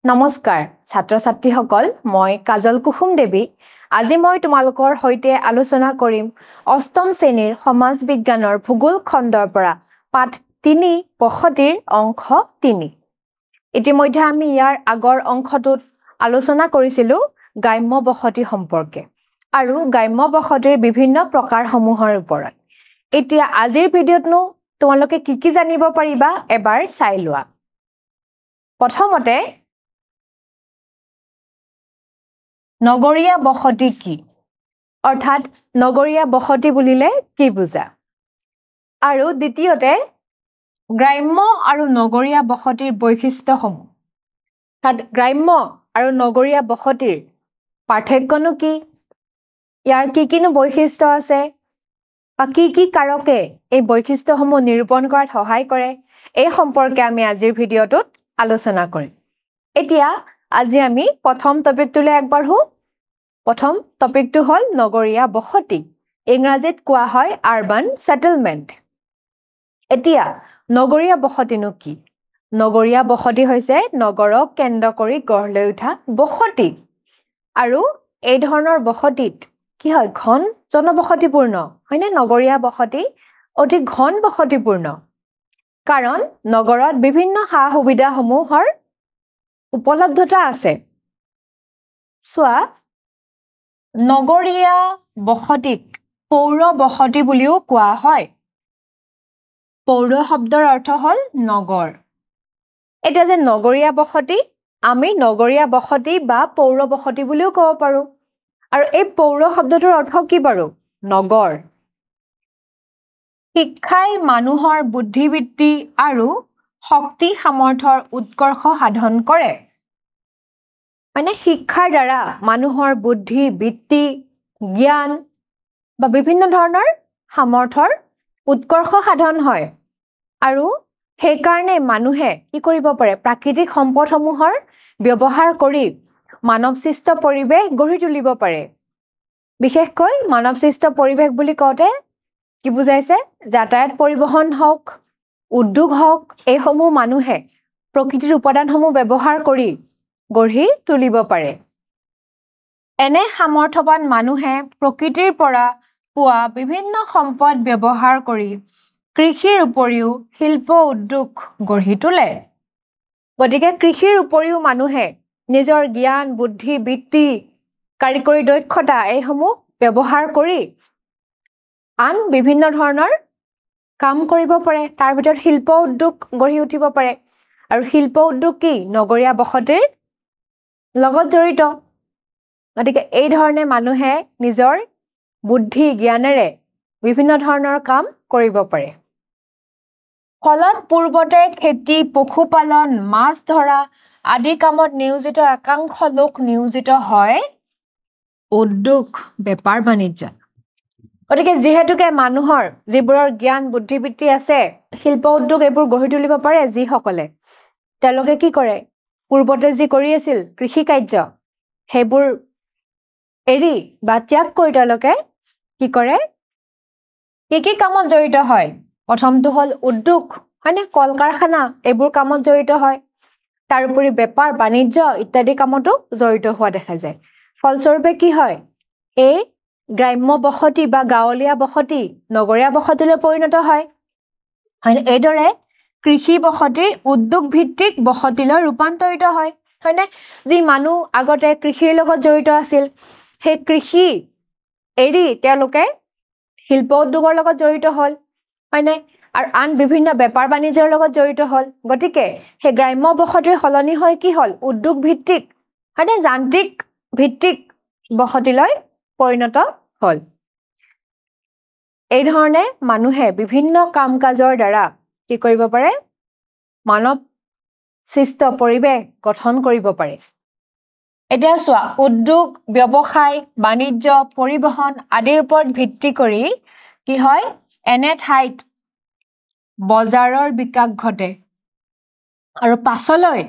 নমস্কাৰ ছাত্ৰ ছাত্ৰীসকল মই কাজল কুসুম দেৱী আজি মই তোমালোকৰ সৈতে আলোচনা কৰিম অষ্টম শ্ৰেণীৰ সমাজ বিজ্ঞানৰ ভূগোল খণ্ডৰ পৰা পাঠ 3 বসতিৰ অংশ 3 ইতিমধ্যে আমি ইয়াৰ আগৰ অংশটোত আলোচনা কৰিছিলো গ্ৰাম্য বসতি সম্পৰ্কে আৰু গ্ৰাম্য বসতিৰ বিভিন্ন প্ৰকাৰসমূহৰ ওপৰত এতিয়া আজিৰ ভিডিঅ'তনো তোমালোকে কি জানিব পাৰিবা এবাৰ চাই লোৱা প্ৰথমতে নগৰীয়া বসতি কি অৰ্থাৎ নগৰীয়া বসতি বুলিলে কি বুজা আৰু দ্বিতীয়তে গ্ৰাম্য আৰু নগৰীয়া বসতিৰ বৈশিষ্ট্যসমূহ অৰ্থাৎ গ্ৰাম্য আৰু নগৰীয়া বসতিৰ পাৰ্থক্যনো কি ইয়াৰ কিনো বৈশিষ্ট্য আছে বা কি কাৰকে এই বৈশিষ্ট্যসমূহ নিৰূপণ কৰাত সহায় কৰে এই সম্পৰ্কে আমি আজিৰ ভিডিঅ'টোত আলোচনা কৰিম এতিয়া আজি আমি প্ৰথম টপিকটোলৈ আগবাঢ়ো প্ৰথম টপিকটো হ'ল নগৰীয়া বসতি ইংৰাজীত কোৱা হয় আৰবান সেটেলমেন্ট এতিয়া নগৰীয়া বসতিনো কি নগৰীয়া বসতি হৈছে নগৰক কেন্দ্ৰ কৰি গঢ় লৈ উঠা বসতি আৰু এই ধৰণৰ বসতিত কি হয় ঘন জনবসতিপূৰ্ণ হয়নে নগৰীয়া বসতি অতি ঘন বসতিপূৰ্ণ কাৰণ নগৰত বিভিন্ন সা-সুবিধাসমূহৰ উপলব্ধতা আছে সোৱা নগৰীয়া বসতিক পৌৰ বসতি বুলিও কোৱা হয় পৌৰ শব্দৰ অৰ্থ হ'ল নগৰ এটা যে নগৰীয়া বসতি আমি নগৰীয়া বসতি বা পৌৰ বসতি বুলিও ক'ব পাৰো আৰু এই পৌৰ শব্দটোৰ অৰ্থ কি বাৰু নগৰ শিক্ষাই মানুহৰ বুদ্ধিবৃত্তি আৰু শক্তি সামৰ্থ্যৰ উৎকৰ্ষ সাধন কৰে মানে শিক্ষাৰ দ্বাৰা মানুহৰ বুদ্ধি বৃত্তি জ্ঞান বা বিভিন্ন ধৰণৰ সামৰ্থ্যৰ উৎকৰ্ষ সাধন হয় আৰু সেই কাৰণে মানুহে কি কৰিব পাৰে প্ৰাকৃতিক সম্পদসমূহৰ ব্যৱহাৰ কৰি মানৱসৃষ্ট পৰিৱেশ গঢ়ি তুলিব পাৰে বিশেষকৈ মানৱসৃষ্ট পৰিৱেশ বুলি কওঁতে কি বুজাইছে যাতায়াত পৰিবহন হওক উদ্যোগ হওক এইসমূহ মানুহে প্ৰকৃতিৰ উপাদানসমূহ ব্যৱহাৰ কৰি গঢ়ি তুলিব পাৰে এনে সামৰ্থ্যৱান মানুহে প্ৰকৃতিৰ পৰা পোৱা বিভিন্ন সম্পদ ব্যৱহাৰ কৰি কৃষিৰ উপৰিও শিল্প উদ্যোগ গঢ়ি তোলে গতিকে কৃষিৰ উপৰিও মানুহে নিজৰ জ্ঞান বুদ্ধি বৃত্তি কাৰিকৰী দক্ষতা এইসমূহ ব্যৱহাৰ কৰি আন বিভিন্ন ধৰণৰ কাম কৰিব পাৰে তাৰ ভিতৰত শিল্প উদ্যোগ গঢ়ি উঠিব পাৰে আৰু শিল্প উদ্যোগ কি নগৰীয়া বসতিৰ লগত জড়িত গতিকে এই ধৰণে মানুহে নিজৰ বুদ্ধি জ্ঞানেৰে বিভিন্ন ধৰণৰ কাম কৰিব পাৰে ফলত পূৰ্বতে খেতি পশুপালন মাছ ধৰা আদি কামত নিয়োজিত একাংশ লোক নিয়োজিত হয় উদ্যোগ বেপাৰ বাণিজ্য গতিকে যিহেতুকে মানুহৰ যিবোৰৰ জ্ঞান বুদ্ধিবৃত্তি আছে শিল্প উদ্যোগ এইবোৰ গঢ়ি তুলিব পাৰে যিসকলে তেওঁলোকে কি কৰে পূৰ্বতে যি কৰি আছিল কৃষি কাৰ্য সেইবোৰ এৰি বা ত্যাগ কৰি তেওঁলোকে কি কৰে কি কামত জড়িত হয় প্ৰথমটো হ'ল উদ্যোগ হয়নে কল কাৰখানা এইবোৰ কামত জড়িত হয় তাৰ উপৰি বেপাৰ বাণিজ্য ইত্যাদি কামতো জড়িত হোৱা দেখা যায় ফলস্বৰূপে কি হয় এই গ্ৰাম্য বসতি বা গাঁৱলীয়া বসতি নগৰীয়া বসতিলৈ পৰিণত হয় এইদৰে কৃষি বসতি উদ্যোগ ভিত্তিক বসতিলৈ ৰূপান্তৰিত হয় হয়নে যি মানুহ আগতে কৃষিৰ লগত জড়িত আছিল সেই কৃষি এৰি তেওঁলোকে শিল্প উদ্যোগৰ লগত জড়িত হ'ল হয়নে আৰু আন বিভিন্ন বেপাৰ বাণিজ্যৰ লগত জড়িত হ'ল গতিকে সেই গ্ৰাম্য বসতিৰ সলনি হয় কি হ'ল উদ্যোগ ভিত্তিক হয়নে যান্ত্ৰিক ভিত্তিক বসতিলৈ পৰিণত হ'ল এই ধৰণে মানুহে বিভিন্ন কাম কাজৰ দ্বাৰা কি কৰিব পাৰে মানৱ সৃষ্ট পৰিৱেশ গঠন কৰিব পাৰে এতিয়া চোৱা উদ্যোগ ব্যৱসায় বাণিজ্য পৰিবহন আদিৰ ওপৰত ভিত্তি কৰি কি হয় এনে ঠাইত বজাৰৰ বিকাশ ঘটে আৰু পাছলৈ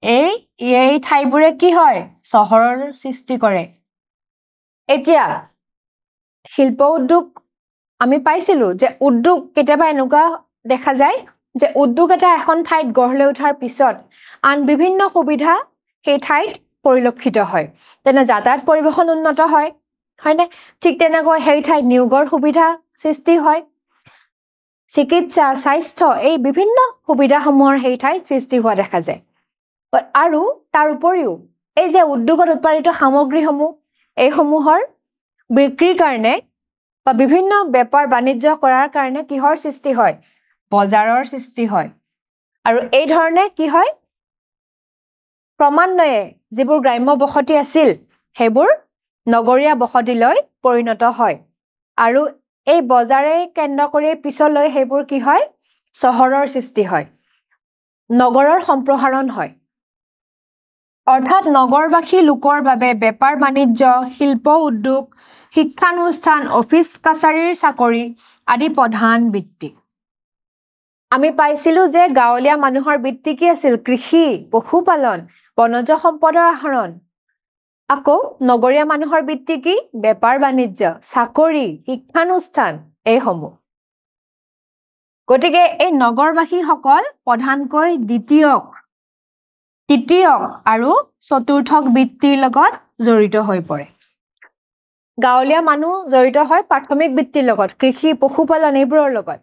এই ঠাইবোৰে কি হয় চহৰৰ সৃষ্টি কৰে এতিয়া শিল্প উদ্যোগ আমি পাইছিলো যে উদ্যোগ কেতিয়াবা এনেকুৱা দেখা যায় যে উদ্যোগ এটা এখন ঠাইত গঢ় লৈ উঠাৰ পিছত আন বিভিন্ন সুবিধা সেই ঠাইত পৰিলক্ষিত হয় তেনে যাতায়াত পৰিবহণ উন্নত হয় হয়নে ঠিক তেনেকৈ সেই ঠাইত নিয়োগৰ সুবিধা সৃষ্টি হয় চিকিৎসা স্বাস্থ্য এই বিভিন্ন সুবিধাসমূহৰ সেই ঠাইত সৃষ্টি হোৱা দেখা যায় আৰু তাৰ উপৰিও এই যে উদ্যোগত উৎপাদিত সামগ্ৰীসমূহ এইসমূহৰ বিক্ৰীৰ কাৰণে বা বিভিন্ন বেপাৰ বাণিজ্য কৰাৰ কাৰণে কিহৰ সৃষ্টি হয় বজাৰৰ সৃষ্টি হয় আৰু এই ধৰণে কি হয় ক্ৰমান্বয়ে যিবোৰ গ্ৰাম্য বসতি আছিল সেইবোৰ নগৰীয়া বসতিলৈ পৰিণত হয় আৰু এই বজাৰে কেন্দ্ৰ কৰি পিছলৈ সেইবোৰ কি হয় চহৰৰ সৃষ্টি হয় নগৰৰ সম্প্ৰসাৰণ হয় অৰ্থাৎ নগৰবাসী লোকৰ বাবে বেপাৰ বাণিজ্য শিল্প উদ্যোগ শিক্ষানুষ্ঠান অফিচ কাছাৰীৰ চাকৰি আদি প্ৰধান বৃত্তি আমি পাইছিলো যে গাঁৱলীয়া মানুহৰ বৃত্তি কি আছিল কৃষি পশুপালন বনজ সম্পদৰ আহৰণ আকৌ নগৰীয়া মানুহৰ বৃত্তি কি বেপাৰ বাণিজ্য চাকৰি শিক্ষানুষ্ঠান এইসমূহ গতিকে এই নগৰবাসীসকল প্ৰধানকৈ দ্বিতীয়ক তৃতীয়ক আৰু চতুৰ্থক বৃত্তিৰ লগত জড়িত হৈ পৰে গাঁৱলীয়া মানুহ জড়িত হয় প্ৰাথমিক বৃত্তিৰ লগত কৃষি পশুপালন এইবোৰৰ লগত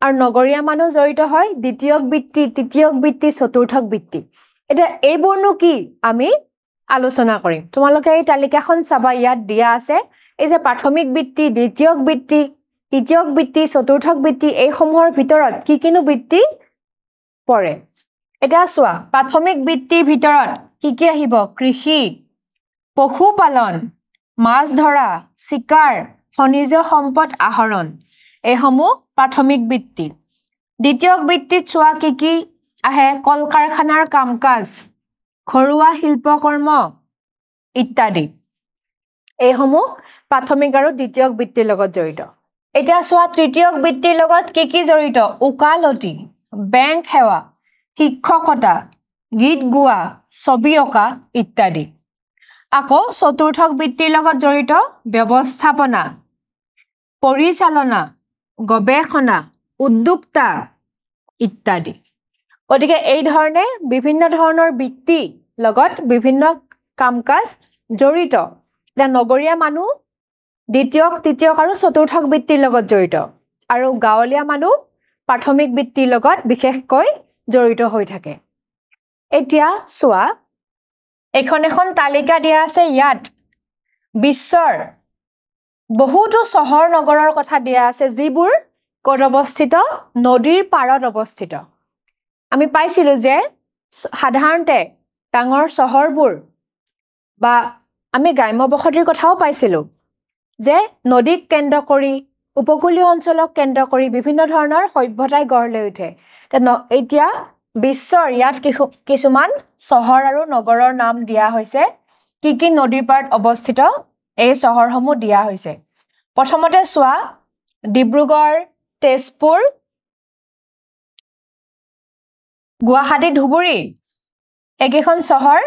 আৰু নগৰীয়া মানুহ জড়িত হয় দ্বিতীয়ক বৃত্তি তৃতীয়ক বৃত্তি চতুৰ্থক বৃত্তি এটা এইবোৰনো কি আমি আলোচনা কৰিম তোমালোকে এই তালিকাখন চাবা ইয়াত দিয়া আছে এই যে প্ৰাথমিক বৃত্তি দ্বিতীয়ক বৃত্তি তৃতীয়ক বৃত্তি চতুৰ্থক বৃত্তি এই সমূহৰ ভিতৰত কি কিনো বৃত্তি পৰে এটা চোৱা প্ৰাথমিক বৃত্তিৰ ভিতৰত কি আহিব কৃষি পশুপালন মাছ ধৰা শিকাৰ খনিজ সম্পদ আহৰণ এইসমূহ প্ৰাথমিক বৃত্তি দ্বিতীয়ক বৃত্তিত চোৱা কি আহে কল কাৰখানাৰ কাম-কাজ ঘৰুৱা শিল্পকৰ্ম ইত্যাদি এইসমূহ প্ৰাথমিক আৰু দ্বিতীয়ক বৃত্তিৰ লগত জড়িত এতিয়া চোৱা তৃতীয়ক বৃত্তিৰ লগত কি জড়িত উকালতি বেংক সেৱা শিক্ষকতা গীত গোৱা ছবি অঁকা ইত্যাদি আকৌ চতুৰ্থক বৃত্তিৰ লগত জড়িত ব্যৱস্থাপনা পৰিচালনা গৱেষণা উদ্যোক্তা ইত্যাদি গতিকে এই ধৰণে বিভিন্ন ধৰণৰ বৃত্তি লগত বিভিন্ন কাম-কাজ জড়িত এটা নগৰীয়া মানুহ দ্বিতীয়ক তৃতীয়ক আৰু চতুৰ্থক বৃত্তিৰ লগত জড়িত আৰু গাঁৱলীয়া মানুহ প্ৰাথমিক বৃত্তিৰ লগত বিশেষকৈ জড়িত হৈ থাকে এতিয়া চোৱা এখন তালিকা দিয়া আছে ইয়াত বিশ্বৰ বহুতো চহৰ নগৰৰ কথা দিয়া আছে যিবোৰ ক'ত অৱস্থিত নদীৰ পাৰত অৱস্থিত আমি পাইছিলো যে সাধাৰণতে ডাঙৰ চহৰবোৰ বা আমি গ্ৰাম্য বসতিৰ কথাও পাইছিলো যে নদীক কেন্দ্ৰ কৰি উপকূলীয় অঞ্চলক কেন্দ্ৰ কৰি বিভিন্ন ধৰণৰ সভ্যতাই গঢ় লৈ উঠে এতিয়া বিশ্বৰ ইয়াত কিছুমান চহৰ আৰু নগৰৰ নাম দিয়া হৈছে কি নদীৰ পাৰত অৱস্থিত এই চহৰসমূহ দিয়া হৈছে প্ৰথমতে চোৱা ডিব্ৰুগড় তেজপুৰ গুৱাহাটী ধুবুৰী একেখন চহৰ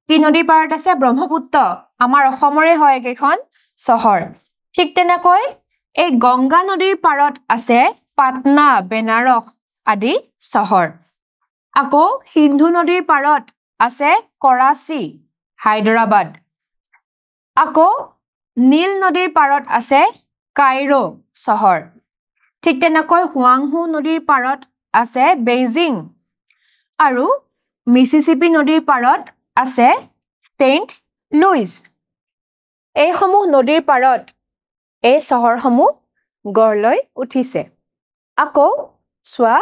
কি নদীৰ পাৰত আছে ব্ৰহ্মপুত্ৰ আমাৰ অসমৰে হয় একেখন চহৰ ঠিক তেনেকৈ এই গংগা নদীৰ পাৰত আছে পাটনা বেনাৰস আদি চহৰ আকৌ সিন্ধু নদীৰ পাৰত আছে কৰাচী হায়দৰাবাদ আকৌ নীল নদীৰ পাৰত আছে কাইৰো চহৰ ঠিক তেনেকৈ হুৱাংহু নদীৰ পাৰত আছে বেইজিং আৰু মিছিছিপি নদীৰ পাৰত আছে সেন্ট লুইচ এইসমূহ নদীৰ পাৰত এই চহৰসমূহ গঢ় লৈ উঠিছে আকৌ চোৱা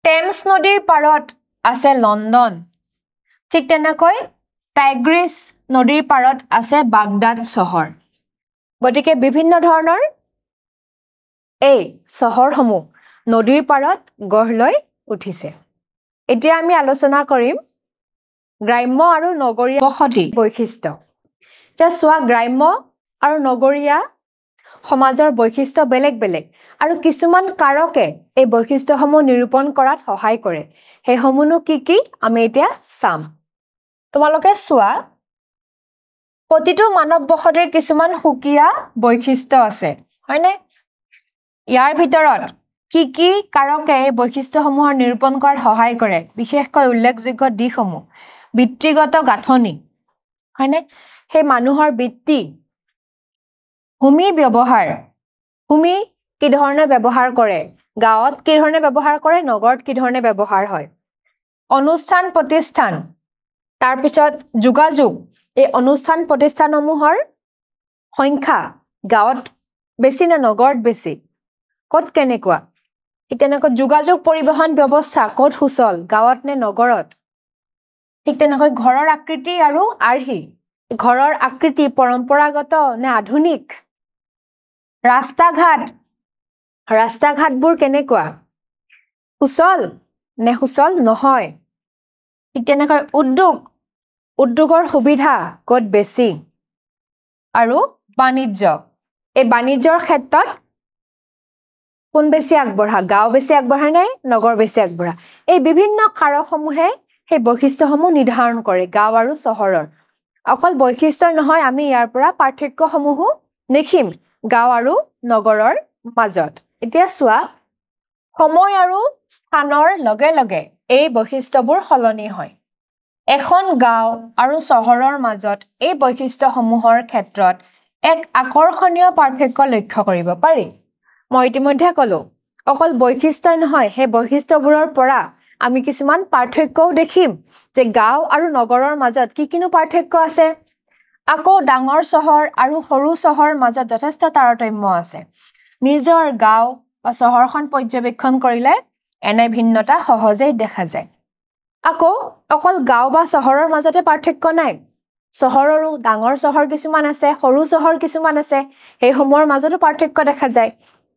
টেমছ নদীৰ পাৰত আছে লণ্ডন ঠিক তেনেকৈ টাইগ্ৰিছ নদীৰ পাৰত আছে বাগদাদ চহৰ গতিকে বিভিন্ন ধৰণৰ এই চহৰসমূহ নদীৰ পাৰত গঢ় লৈ উঠিছে এতিয়া আমি আলোচনা কৰিম গ্ৰাম্য আৰু নগৰীয়া বসতি বৈশিষ্ট্য এতিয়া চোৱা গ্ৰাম্য আৰু নগৰীয়া সমাজৰ বৈশিষ্ট্য বেলেগ বেলেগ আৰু কিছুমান কাৰকে এই বৈশিষ্ট্যসমূহ নিৰূপণ কৰাত সহায় কৰে সেইসমূহনো কি আমি এতিয়া চাম তোমালোকে চোৱা প্ৰতিটো মানৱ বসতিৰ কিছুমান সুকীয়া বৈশিষ্ট্য আছে হয়নে ইয়াৰ ভিতৰত কি কাৰকে এই বৈশিষ্ট্যসমূহৰ নিৰূপণ কৰাত সহায় কৰে বিশেষকৈ উল্লেখযোগ্য দিশসমূহ বৃত্তিগত গাঁথনি হয়নে সেই মানুহৰ বৃত্তি ভূমি ব্যৱহাৰ ভূমি কি ধৰণে ব্যৱহাৰ কৰে গাঁৱত কি ধৰণে ব্যৱহাৰ কৰে নগৰত কি ধৰণে ব্যৱহাৰ হয় অনুষ্ঠান প্ৰতিষ্ঠান তাৰ পিছত যোগাযোগ এই অনুষ্ঠান প্ৰতিষ্ঠানসমূহৰ সংখ্যা গাঁৱত বেছি না নগৰত বেছি ক'ত কেনেকুৱা ঠিক তেনেকৈ যোগাযোগ পৰিবহন ব্যৱস্থা ক'ত সুচল গাঁৱত নে নগৰত ঠিক তেনেকৈ ঘৰৰ আকৃতি আৰু আৰ্হি ঘৰৰ আকৃতি পৰম্পৰাগত নে আধুনিক ৰাস্তা ঘাটবোৰ কেনেকুৱা সুচল নে সুচল নহয় ঠিক তেনেকৈ উদ্যোগৰ সুবিধা ক'ত বেছি আৰু বাণিজ্য এই বাণিজ্যৰ ক্ষেত্ৰত কোন বেছি আগবঢ়া গাঁও বেছি আগবঢ়া নে নগৰ বেছি আগবঢ়া এই বিভিন্ন কাৰকসমূহে সেই বৈশিষ্ট্যসমূহ নিৰ্ধাৰণ কৰে গাঁও আৰু চহৰৰ অকল বৈশিষ্ট্য নহয় আমি ইয়াৰ পৰা পাৰ্থক্যসমূহো দেখিম গাঁও আৰু নগৰৰ মাজত এতিয়া চোৱা সময় আৰু স্থানৰ লগে লগে এই বৈশিষ্ট্যবোৰ সলনি হয় এখন গাঁও আৰু চহৰৰ মাজত এই বৈশিষ্ট্যসমূহৰ ক্ষেত্ৰত এক আকৰ্ষণীয় পাৰ্থক্য লক্ষ্য কৰিব পাৰি মই ইতিমধ্যে ক'লো অকল বৈশিষ্ট্যই নহয় সেই বৈশিষ্ট্যবোৰৰ পৰা আমি কিছুমান পাৰ্থক্যও দেখিম যে গাঁও আৰু নগৰৰ মাজত কিনো পাৰ্থক্য আছে আকৌ ডাঙৰ চহৰ আৰু সৰু চহৰৰ মাজত যথেষ্ট তাৰতম্য আছে নিজৰ গাঁও বা চহৰখন পৰ্যবেক্ষণ কৰিলে এনে ভিন্নতা সহজেই দেখা যায় আকৌ অকল গাঁও বা চহৰৰ মাজতে পাৰ্থক্য নাই চহৰৰো ডাঙৰ চহৰ কিছুমান আছে সৰু চহৰ কিছুমান আছে সেইসমূহৰ মাজতো পাৰ্থক্য দেখা যায়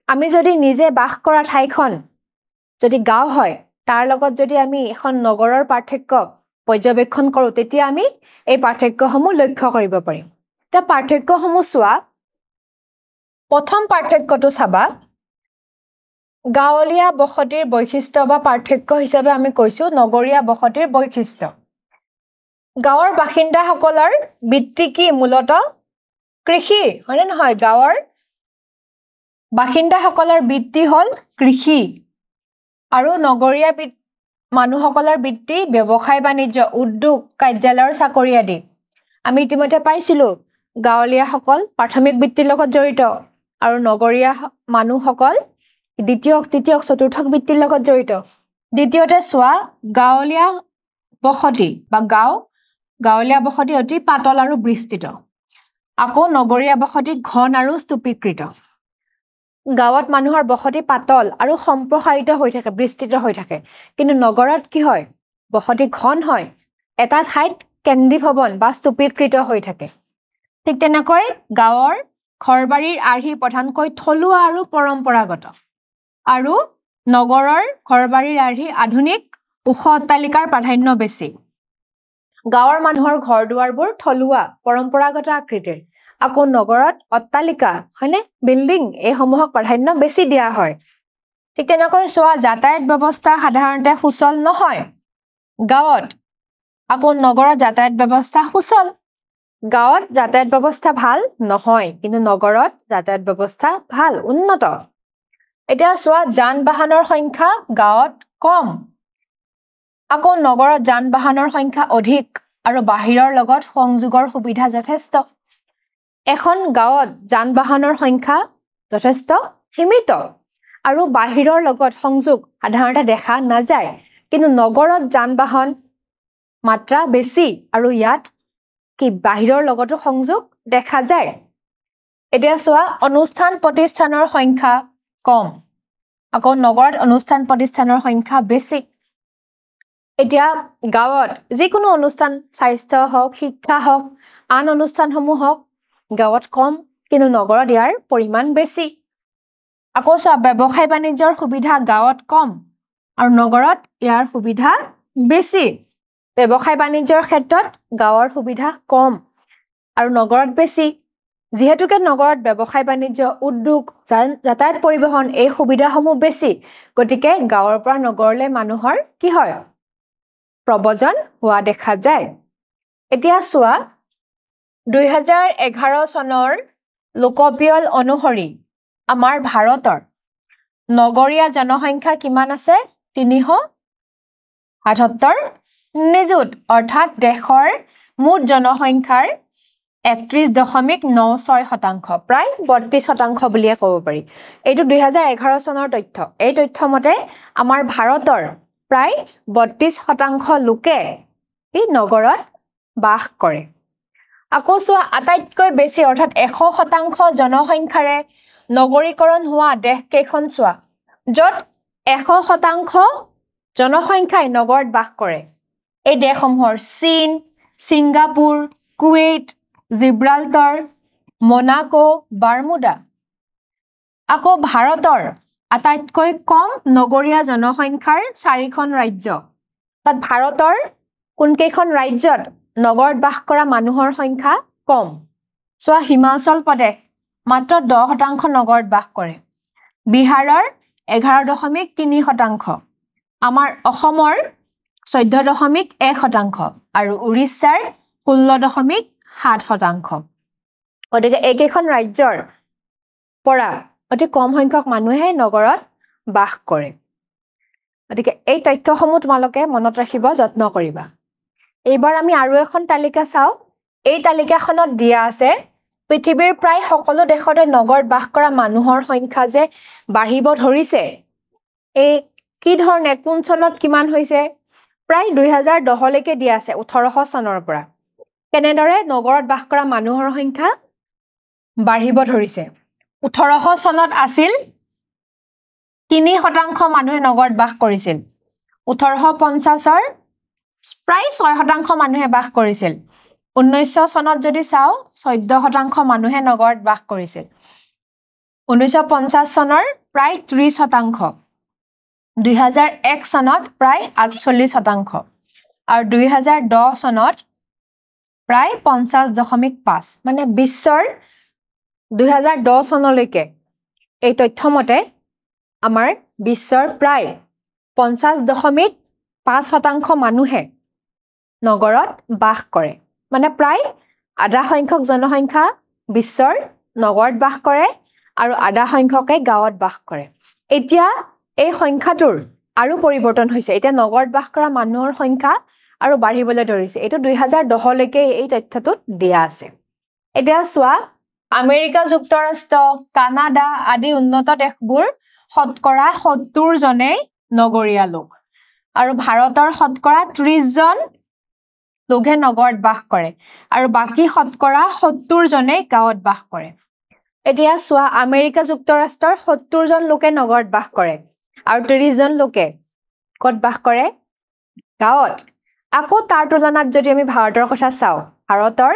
আমি যদি নিজে বাস কৰা ঠাইখন যদি গাঁও হয় তাৰ লগত যদি আমি এখন নগৰৰ পাৰ্থক্য পৰ্যবেক্ষণ কৰোঁ তেতিয়া আমি এই পাৰ্থক্যসমূহ লক্ষ্য কৰিব পাৰিম তা পাৰ্থক্যসমূহ চোৱা প্ৰথম পাৰ্থক্যটো চাবা গাঁৱলীয়া বসতিৰ বৈশিষ্ট্য বা পাৰ্থক্য হিচাপে আমি কৈছো নগৰীয়া বসতিৰ বৈশিষ্ট্য গাঁৱৰ বাসিন্দাসকলৰ বৃত্তি কি মূলতঃ কৃষি হয়নে নহয় গাঁৱৰ বাসিন্দাসকলৰ বৃত্তি হ'ল কৃষি আৰু নগৰীয়া মানুহসকলৰ বৃত্তি ব্যৱসায় বাণিজ্য উদ্যোগ কাৰ্যালয়ৰ চাকৰি আদি আমি ইতিমধ্যে পাইছিলো গাঁৱলীয়াসকল প্ৰাথমিক বৃত্তিৰ লগত জড়িত আৰু নগৰীয়া মানুহসকল দ্বিতীয় তৃতীয় চতুৰ্থ বৃত্তিৰ লগত জড়িত দ্বিতীয়তে চোৱা গাঁৱলীয়া বসতি অতি পাতল আৰু বিস্তৃত আকৌ নগৰীয়া বসতি ঘন আৰু স্তূপীকৃত গাঁৱত মানুহৰ বসতি পাতল আৰু সম্প্ৰসাৰিত হৈ থাকে বিস্তৃত হৈ থাকে কিন্তু নগৰত কি হয় বসতি ঘন হয় এটা ঠাইত কেন্দ্ৰীয় ভৱন বা স্তূপীকৃত হৈ থাকে ঠিক তেনেকৈ গাঁৱৰ ঘৰবাৰীৰ আৰ্হি প্ৰধানকৈ থলুৱা আৰু পৰম্পৰাগত আৰু নগৰৰ ঘৰবাৰীৰ আৰ্হি আধুনিক ওখ অট্টালিকাৰ প্ৰাধান্য বেছি গাঁৱৰ মানুহৰ ঘৰ দুৱাৰবোৰ থলুৱা পৰম্পৰাগত আকৃতিৰ আকৌ নগৰত অট্টালিকা হয়নে বিল্ডিং এইসমূহক প্ৰাধান্য বেছি দিয়া হয় ঠিক তেনেকৈ চোৱা যাতায়াত ব্যৱস্থা সাধাৰণতে সুচল নহয় গাঁৱত আকৌ নগৰত যাতায়াত ব্যৱস্থা সুচল গাঁৱত যাতায়াত ব্যৱস্থা ভাল নহয় কিন্তু নগৰত যাতায়াত ব্যৱস্থা ভাল উন্নত এতিয়া চোৱা যান বাহনৰ সংখ্যা গাঁৱত কম আকৌ নগৰত যান বাহনৰ সংখ্যা অধিক আৰু বাহিৰৰ লগত সংযোগৰ সুবিধা যথেষ্ট এখন গাঁৱত যান বাহনৰ সংখ্যা যথেষ্ট সীমিত আৰু বাহিৰৰ লগত সংযোগ সাধাৰণতে দেখা নাযায় কিন্তু নগৰত যান বাহন মাত্ৰা বেছি আৰু ইয়াত কি বাহিৰৰ লগতো সংযোগ দেখা যায় এতিয়া চোৱা অনুষ্ঠান প্ৰতিষ্ঠানৰ সংখ্যা কম আকৌ নগৰত অনুষ্ঠান প্ৰতিষ্ঠানৰ সংখ্যা বেছি এতিয়া গাঁৱত যিকোনো অনুষ্ঠান স্বাস্থ্য হওক শিক্ষা হওক আন অনুষ্ঠানসমূহ হওক গাঁৱত কম কিন্তু নগৰত ইয়াৰ পৰিমাণ বেছি আকৌ চোৱা ব্যৱসায় বাণিজ্যৰ সুবিধা গাঁৱত কম আৰু নগৰত ইয়াৰ সুবিধা বেছি ব্যৱসায় বাণিজ্যৰ ক্ষেত্ৰত গাঁৱৰ সুবিধা কম আৰু নগৰত বেছি যিহেতুকে নগৰত ব্যৱসায় বাণিজ্য উদ্যোগ যাতায়াত পৰিবহন এই সুবিধাসমূহ বেছি গতিকে গাঁৱৰ পৰা নগৰলৈ মানুহৰ কি হয় প্ৰব্ৰজন হোৱা দেখা যায় এতিয়া চোৱা 2011 চনৰ লোকপিয়ল অনুসৰি আমাৰ ভাৰতৰ নগৰীয়া জনসংখ্যা কিমান আছে 377 নিযুত অৰ্থাৎ দেশৰ মুঠ জনসংখ্যাৰ 31.96% প্ৰায় 32% বুলিয়ে ক'ব পাৰি এইটো 2011 চনৰ তথ্য এই তথ্য মতে আমাৰ ভাৰতৰ প্ৰায় 32% লোকে এই নগৰত বাস কৰে আকৌ সোৱা আটাইতকৈ বেছি অৰ্থাৎ 100% জনসংখ্যাৰে নগৰীকৰণ হোৱা দেশ কেইখন সোৱা যত 100% জনসংখ্যাই নগৰত বাস কৰে এই দেশসমূহৰ চীন সিংগাপুৰ কুৱেইট জিব্ৰাল্টাৰ মোনাকো বাৰমুডা আকৌ ভাৰতৰ আটাইতকৈ কম নগৰীয়া জনসংখ্যাৰ 4খন ৰাজ্য তাত ভাৰতৰ কোনকেইখন ৰাজ্যত নগৰত বাস কৰা মানুহৰ সংখ্যা কম সোৱা হিমাচল প্ৰদেশ মাত্ৰ 10% নগৰত বাস কৰে বিহাৰৰ 11.3% আমাৰ অসমৰ 14.1% আৰু উৰিষ্যাৰ 16.7% গতিকে এইকেইখন ৰাজ্যৰ পৰা অতি কম সংখ্যক মানুহে নগৰত বাস কৰে গতিকে এই তথ্যসমূহ তোমালোকে মনত ৰাখিব যত্ন কৰিবা এইবাৰ আমি আৰু এখন তালিকা চাও এই তালিকাখনত দিয়া আছে পৃথিৱীৰ প্ৰায় সকলো দেশতে নগৰত বাস কৰা মানুহৰ সংখ্যা যে বাঢ়িব ধৰিছে এই কি ধৰণে কোন চনত কিমান হৈছে প্ৰায় 2010 লৈকে দিয়া আছে 1800 চনৰ পৰা কেনেদৰে নগৰত বাস কৰা মানুহৰ সংখ্যা বাঢ়িব ধৰিছে 1800 চনত আছিল 3% মানুহে নগৰত বাস কৰিছিল 1850ৰ প্ৰায় 6% মানুহে বাস কৰিছিল 1900 চনত যদি চাও 14% মানুহে নগৰত বাস কৰিছিল 1950 চনৰ প্ৰায় 30% 2001 চনত প্ৰায় 48% আৰু 2010 চনত প্ৰায় 50.5 মানে বিশ্বৰ 2010 চনলৈকে এই তথ্যমতে আমাৰ বিশ্বৰ প্ৰায় 50.5% মানুহে নগৰত বাস কৰে মানে প্ৰায় আধা সংখ্যক জনসংখ্যা বিশ্বৰ নগৰত বাস কৰে আৰু আধা সংখ্যকে গাঁৱত বাস কৰে এতিয়া এই সংখ্যাটোৰ আৰু পৰিৱৰ্তন হৈছে এতিয়া নগৰত বাস কৰা মানুহৰ সংখ্যা আৰু বাঢ়িবলৈ ধৰিছে এটো 2010 লৈকে এই তথ্যটোত দিয়া আছে এতিয়া সোৱা আমেৰিকা যুক্তৰাষ্ট্ৰ কানাডা আদি উন্নত দেশবোৰ শতকৰা 70 জনে নগৰীয়া লোক আৰু ভাৰতৰ শতকৰা 30 জন লোকে নগৰত বাস কৰে আৰু বাকি শতকৰা 70 জনে গাঁৱত বাস কৰে এতিয়া সোৱা আমেৰিকা যুক্তৰাষ্ট্ৰৰ 70 জন লোকে নগৰত বাস কৰে আৰু 30 জন লোকে কত বাস কৰে গাঁৱত আকৌ তাৰ তুলনাত যদি আমি ভাৰতৰ কথা চাও ভাৰতৰ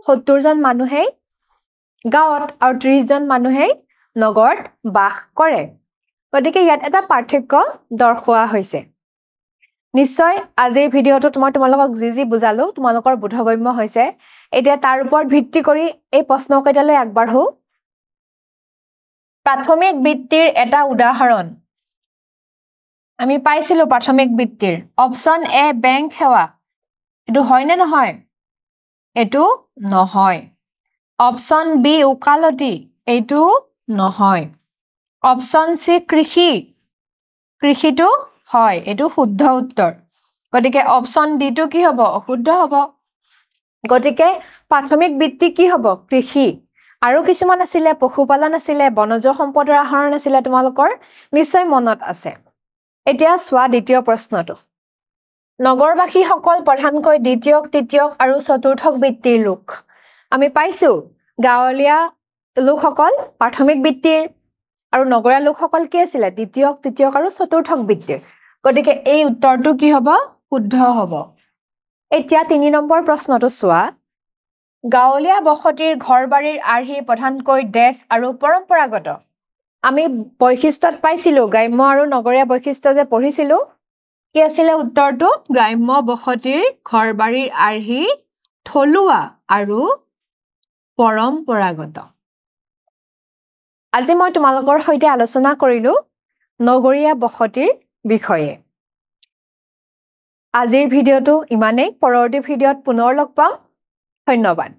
70 জন মানুহে গাঁৱত আৰু 30 জন মানুহে নগৰত বাস কৰে গতিকে ইয়াত এটা পাৰ্থক্য দৰ্শোৱা হৈছে নিশ্চয় আজিৰ ভিডিওটো তোমালোকক যি বুজালো তোমালোকৰ বোধগম্য হৈছে এতিয়া তাৰ ওপৰত ভিত্তি কৰি এই প্ৰশ্ন কেইটালৈ আগবাঢ়ো প্ৰাথমিক বৃত্তিৰ এটা উদাহৰণ আমি পাইছিলো প্ৰাথমিক বৃত্তিৰ অপচন এ বেংক সেৱা এটো হয় নে নহয় এটো নহয় অপচন বি উকালতি এটো নহয় অপচন সি কৃষিটো হয় এটো শুদ্ধ উত্তৰ গতিকে অপচন ডি টো কি হ'ব অশুদ্ধ হ'ব গতিকে প্ৰাথমিক বৃত্তি কি হ'ব কৃষি আৰু কিছুমান আছিল পশুপালন আছিল বনজ সম্পদৰ আহৰণ আছিল তোমালোকৰ নিশ্চয় মনত আছে এতিয়া সোৱা দ্বিতীয় প্ৰশ্নটো নগৰবাসী সকল প্ৰধানকৈ দ্বিতীয় তৃতীয় আৰু চতুৰ্থ বৃত্তিৰ লোক আমি পাইছো গাঁৱলীয়া লোকসকল প্ৰাথমিক বৃত্তিৰ আৰু নগৰীয়া লোকসকল কি আছিল দ্বিতীয় তৃতীয় আৰু চতুৰ্থ বৃত্তিৰ গতিকে এই উত্তৰটো কি হ'ব শুদ্ধ হ'ব এতিয়া 3 নম্বৰ প্ৰশ্নটো সোৱা গাঁৱলীয়া বসতিৰ ঘৰবাৰীৰ আৰ্হি প্ৰধানকৈ দেশ আৰু পৰম্পৰাগত আমি বৈশিষ্ট্যত পাইছিলো গ্ৰাম্য আৰু নগৰীয়া বৈশিষ্ট্য যে পঢ়িছিলো কি আছিল উত্তৰটো গ্ৰাম্য বসতিৰ ঘৰবাৰীৰ আৰ্হি থলুৱা আৰু পৰম্পৰাগত আজি মই তোমালোকৰ সৈতে আলোচনা কৰিলো নগৰীয়া বসতিৰ বিষয়ে আজিৰ ভিডিওটো ইমানেই পৰৱৰ্তী ভিডিওত পুনৰ লগ পাম ধন্যবাদ